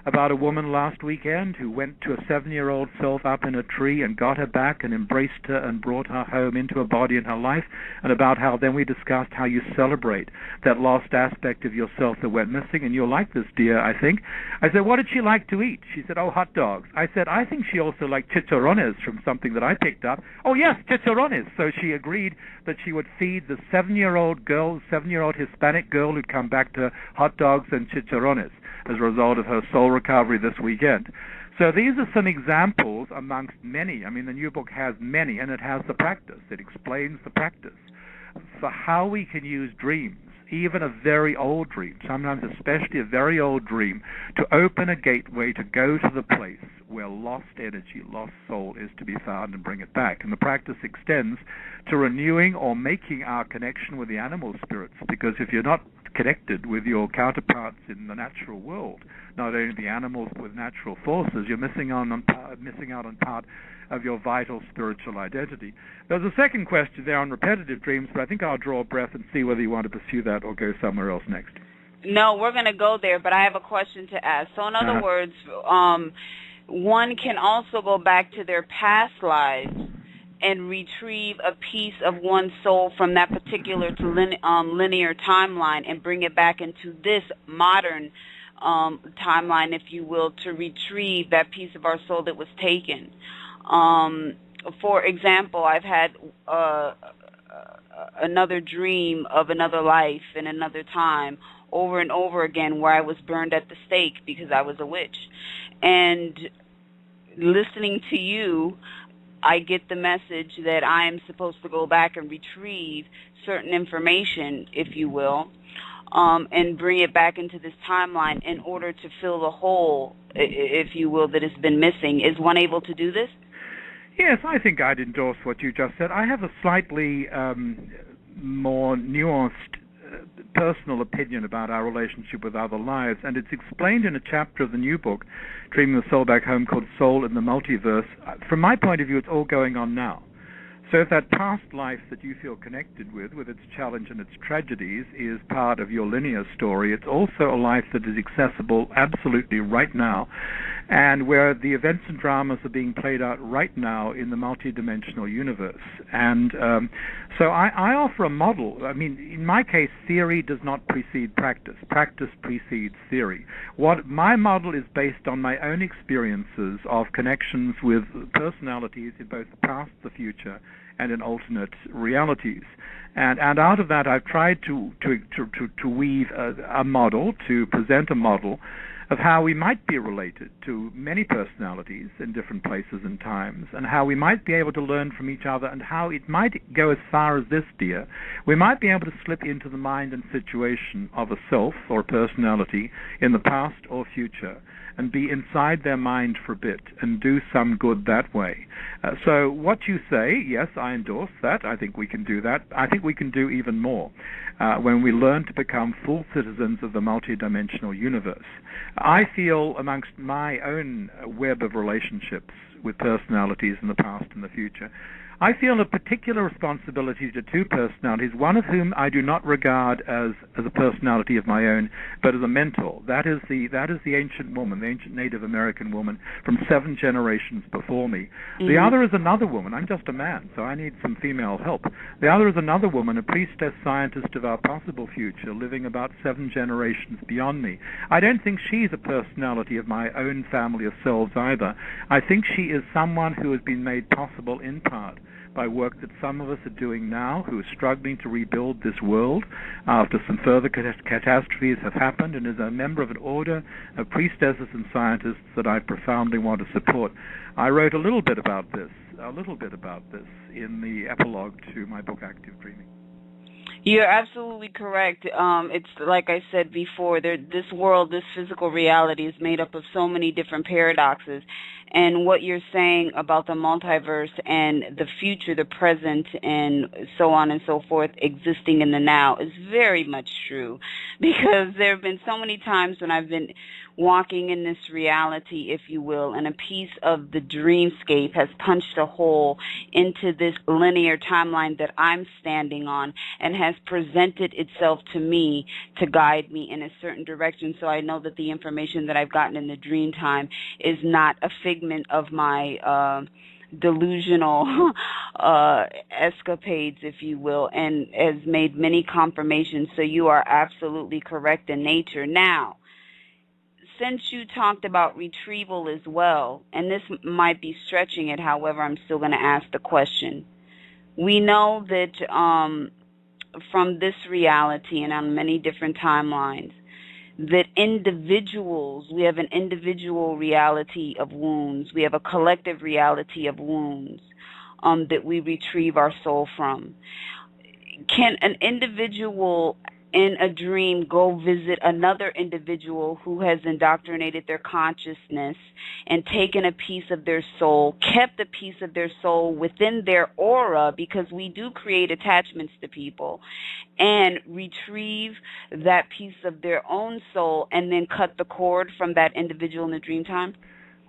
about a woman last weekend who went to a 7-year-old self up in a tree and got her back and embraced her and brought her home into her body and her life, and about how then we discussed how you celebrate that lost aspect of yourself that went missing. And you'll like this, dear, I think. I said, what did she like to eat? She said, oh, hot dogs. I said, I think she also liked chicharrones from something that I picked up. Oh, yes, chicharrones. So she agreed that she would feed the 7-year-old girl, 7-year-old Hispanic girl who'd come back to hot dogs and chicharrones as a result of her soul recovery this weekend. So these are some examples amongst many. I mean, the new book has many, and it has the practice. It explains the practice for how we can use dreams, even a very old dream, sometimes especially a very old dream, to open a gateway to go to the place where lost energy, lost soul is to be found, and bring it back. And the practice extends to renewing or making our connection with the animal spirits, because if you're not connected with your counterparts in the natural world, not only the animals but with natural forces, you're missing out on part of your vital spiritual identity. There's a second question there on repetitive dreams, but I think I'll draw a breath and see whether you want to pursue that or go somewhere else next. No, we're going to go there, but I have a question to ask. So in other words, one can also go back to their past lives and retrieve a piece of one's soul from that particular linear timeline and bring it back into this modern timeline, if you will, to retrieve that piece of our soul that was taken. For example, I've had another dream of another life in another time over and over again, where I was burned at the stake because I was a witch. And listening to you, I get the message that I am supposed to go back and retrieve certain information, if you will, and bring it back into this timeline in order to fill the hole, if you will, that has been missing. Is one able to do this? Yes, I think I'd endorse what you just said. I have a slightly more nuanced personal opinion about our relationship with other lives, and it's explained in a chapter of the new book, Dreaming the Soul Back Home, called Soul in the Multiverse. From my point of view, it's all going on now. So if that past life that you feel connected with its challenge and its tragedies, is part of your linear story, it's also a life that is accessible absolutely right now, and where the events and dramas are being played out right now in the multidimensional universe. And so I offer a model. I mean, in my case, theory does not precede practice. Practice precedes theory. What my model is based on my own experiences of connections with personalities in both the past, the future, and in alternate realities. And out of that, I've tried to weave a model, to present a model of how we might be related to many personalities in different places and times, and how we might be able to learn from each other, and how it might go as far as this, dear. We might be able to slip into the mind and situation of a self or a personality in the past or future, and be inside their mind for a bit and do some good that way. So what you say, yes, I endorse that. I think we can do that. I think we can do even more when we learn to become full citizens of the multidimensional universe. I feel, amongst my own web of relationships with personalities in the past and the future, I feel a particular responsibility to two personalities, one of whom I do not regard as a personality of my own, but as a mentor. That is the ancient woman, the ancient Native American woman from 7 generations before me. Mm-hmm. The other is another woman. I'm just a man, so I need some female help. The other is another woman, a priestess scientist of our possible future, living about 7 generations beyond me. I don't think she's a personality of my own family of selves either. I think she is someone who has been made possible in part by work that some of us are doing now, who are struggling to rebuild this world after some further catastrophes have happened, and is a member of an order of priestesses and scientists that I profoundly want to support. I wrote a little bit about this in the epilogue to my book, Active Dreaming. You're absolutely correct. It's like I said before, this world, this physical reality is made up of so many different paradoxes. And what you're saying about the multiverse and the future, the present, and so on and so forth existing in the now is very much true. Because there have been so many times when I've been walking in this reality, if you will, and a piece of the dreamscape has punched a hole into this linear timeline that I'm standing on and has presented itself to me to guide me in a certain direction. So I know that the information that I've gotten in the dream time is not a figment of my delusional escapades, if you will, and has made many confirmations. So you are absolutely correct in nature. Now, since you talked about retrieval as well, and this might be stretching it, however, I'm still going to ask the question. We know that from this reality and on many different timelines, that individuals, we have an individual reality of wounds, we have a collective reality of wounds that we retrieve our soul from. Can an individual in a dream go visit another individual who has indoctrinated their consciousness and taken a piece of their soul, kept a piece of their soul within their aura, because we do create attachments to people, and retrieve that piece of their own soul and then cut the cord from that individual in the dream time?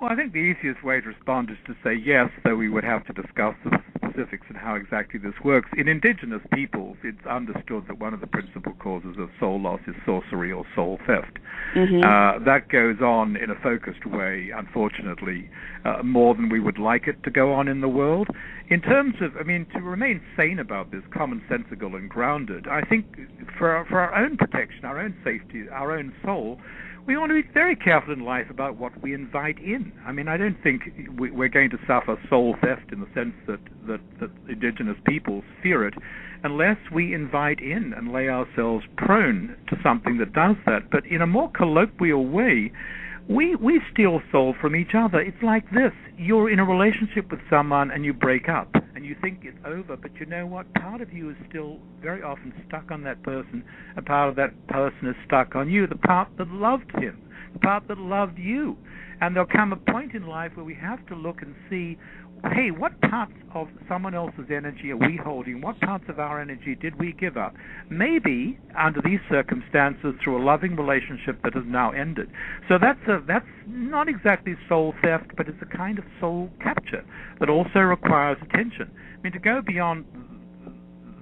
Well, I think the easiest way to respond is to say yes, though we would have to discuss the specifics and how exactly this works. In indigenous peoples, it's understood that one of the principal causes of soul loss is sorcery or soul theft. That goes on in a focused way, unfortunately, more than we would like it to go on in the world. In terms of, to remain sane about this, commonsensical and grounded, I think for our own protection, our own safety, our own soul, we want to be very careful in life about what we invite in. I don't think we're going to suffer soul theft in the sense that indigenous peoples fear it, unless we invite in and lay ourselves prone to something that does that. But in a more colloquial way, we steal soul from each other. It's like this. You're in a relationship with someone and you break up and you think it's over, but you know what? Part of you is still very often stuck on that person, and part of that person is stuck on you, the part that loved him, the part that loved you. And there'll come a point in life where we have to look and see, hey, what parts of someone else's energy are we holding? What parts of our energy did we give up? Maybe, under these circumstances, through a loving relationship that has now ended. So that's not exactly soul theft, but it's a kind of soul capture that also requires attention. To go beyond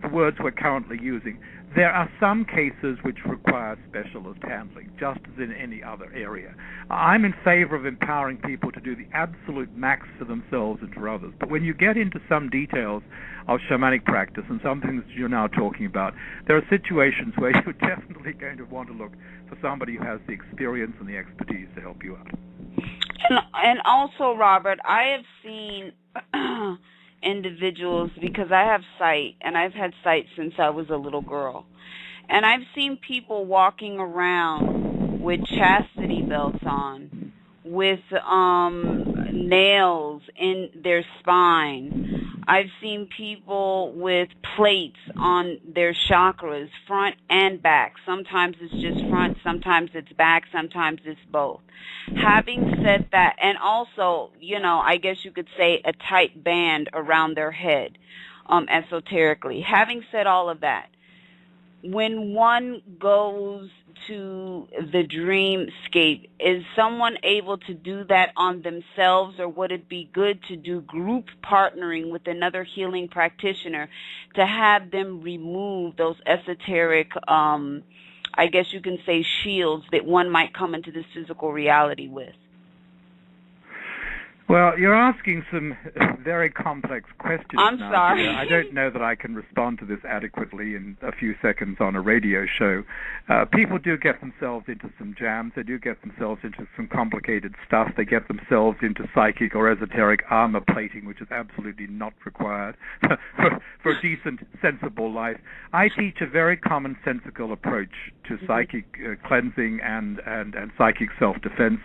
the words we're currently using, there are some cases which require specialist handling, just as in any other area. I'm in favor of empowering people to do the absolute max for themselves and for others. But when you get into some details of shamanic practice and some things that you're now talking about, there are situations where you're definitely going to want to look for somebody who has the experience and the expertise to help you out. And also, Robert, I have seen individuals, because I have sight, and I've had sight since I was a little girl, and I've seen people walking around with chastity belts on, with nails in their spine. I've seen people with plates on their chakras, front and back. Sometimes it's just front, sometimes it's back, sometimes it's both. Having said that, and also, I guess you could say a tight band around their head, esoterically. Having said all of that, when one goes to the dreamscape, is someone able to do that on themselves, or would it be good to do group partnering with another healing practitioner to have them remove those esoteric, I guess you can say, shields that one might come into this physical reality with? Well, you're asking some very complex questions. I'm sorry. I don't know that I can respond to this adequately in a few seconds on a radio show. People do get themselves into some jams. They do get themselves into some complicated stuff. They get themselves into psychic or esoteric armor plating, which is absolutely not required for a decent, sensible life. I teach a very commonsensical approach to psychic cleansing and psychic self-defense,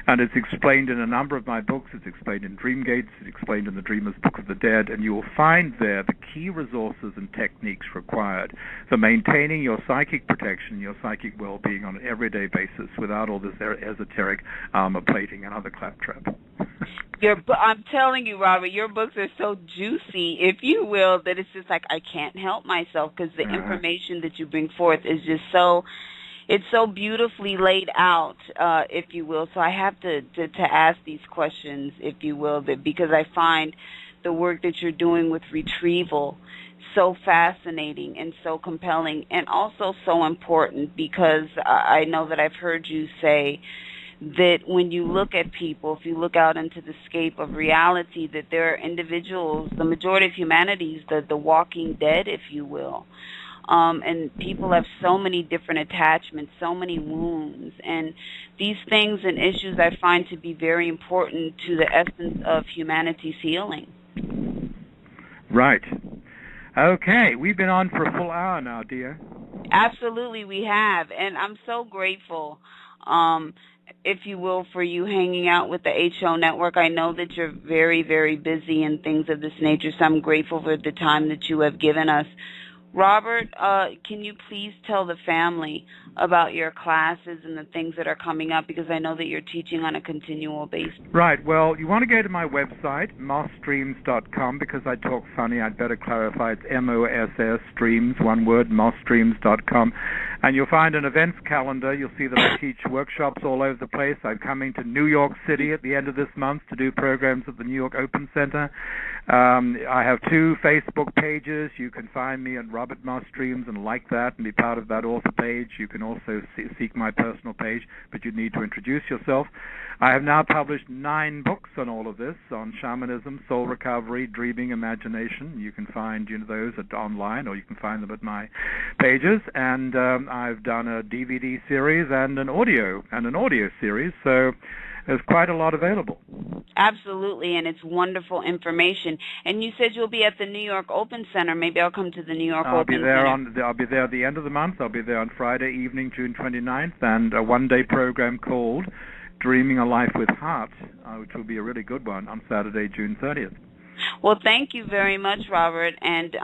and it's explained in a number of my books. It's explained in Dream Gates, it's explained in the Dreamer's Book of the Dead, and you will find there the key resources and techniques required for maintaining your psychic protection, your psychic well-being on an everyday basis without all this esoteric armor plating and other claptrap. I'm telling you, Robert, your books are so juicy, if you will, that it's just like I can't help myself, because the information that you bring forth is just so, it's so beautifully laid out, if you will. So I have to ask these questions, if you will, because I find the work that you're doing with retrieval so fascinating and so compelling, and also so important, because I know that I've heard you say that when you look at people, if you look out into the scape of reality, that there are individuals, the majority of humanity is the walking dead, if you will. And people have so many different attachments, so many wounds. And these things and issues I find to be very important to the essence of humanity's healing. Right. Okay, we've been on for a full hour now, dear. Absolutely, we have. And I'm so grateful, if you will, for you hanging out with the HO Network. I know that you're very, very busy and things of this nature, so I'm grateful for the time that you have given us. Robert, can you please tell the family about your classes and the things that are coming up, because I know that you're teaching on a continual basis. Right. Well, you want to go to my website, mossdreams.com, because I talk funny. I'd better clarify. It's MOSS Streams, one word, mossdreams.com. And you'll find an events calendar. You'll see that I teach workshops all over the place. I'm coming to New York City at the end of this month to do programs at the New York Open Center. I have 2 Facebook pages. You can find me at Robert Moss Dreams and like that and be part of that author page. You can also seek my personal page, but you need to introduce yourself. I have now published 9 books on all of this, on shamanism, soul recovery, dreaming, imagination. You can find those online, or you can find them at my pages. And I've done a DVD series and an audio series, so there's quite a lot available. Absolutely, and it's wonderful information. And you said you'll be at the New York Open Center. Maybe I'll come to the New York Open Center. I'll be there at the end of the month. I'll be there on Friday evening, June 29th, and a one-day program called Dreaming a Life with Heart, which will be a really good one, on Saturday, June 30th. Well, thank you very much, Robert, and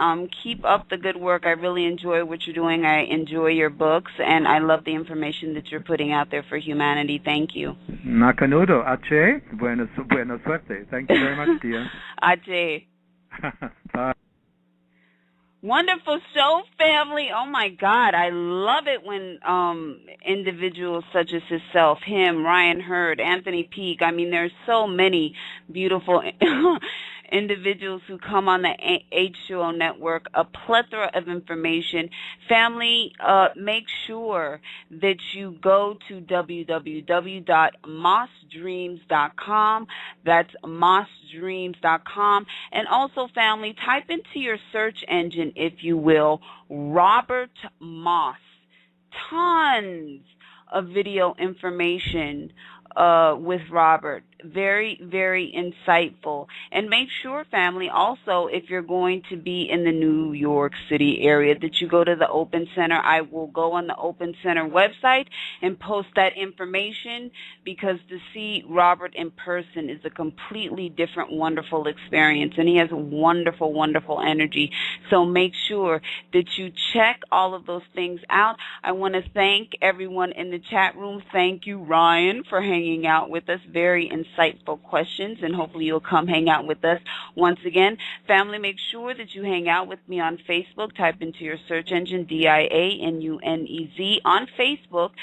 keep up the good work. I really enjoy what you're doing. I enjoy your books, and I love the information that you're putting out there for humanity. Thank you. Nakanudo. Ache. Buena suerte. Thank you very much, dear. Ache. Bye. Wonderful show, family. Oh, my God. I love it when individuals such as himself, him, Ryan Hurd, Anthony Peake, I mean, there's so many beautiful individuals who come on the H2O network, a plethora of information. Family, make sure that you go to www.mossdreams.com. That's mossdreams.com. And also, family, type into your search engine, if you will, Robert Moss. Tons of video information with Robert. Very, very insightful. And make sure, family, also, if you're going to be in the New York City area, that you go to the Open Center. I will go on the Open Center website and post that information, because to see Robert in person is a completely different, wonderful experience, and he has wonderful, wonderful energy. So make sure that you check all of those things out. I want to thank everyone in the chat room. Thank you, Ryan, for hanging out with us. Very insightful questions, and hopefully you'll come hang out with us once again. Family, make sure that you hang out with me on Facebook. Type into your search engine DIANUNEZ on Facebook.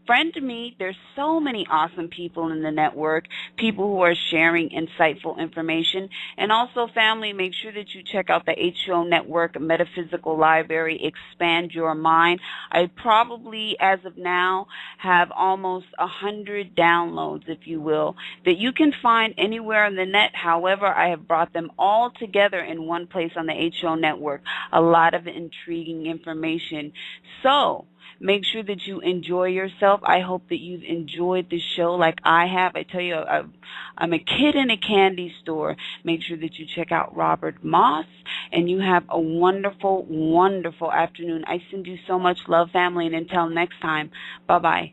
Friend me. There's so many awesome people in the network, people who are sharing insightful information. And also, family, make sure that you check out the H2O Network Metaphysical Library, Expand Your Mind. I probably, as of now, have almost 100 downloads, if you will, that you can find anywhere on the net. However, I have brought them all together in one place on the H2O Network. A lot of intriguing information. So, make sure that you enjoy yourself. I hope that you've enjoyed the show like I have. I tell you, I'm a kid in a candy store. Make sure that you check out Robert Moss, and you have a wonderful, wonderful afternoon. I send you so much love, family, and until next time, bye-bye.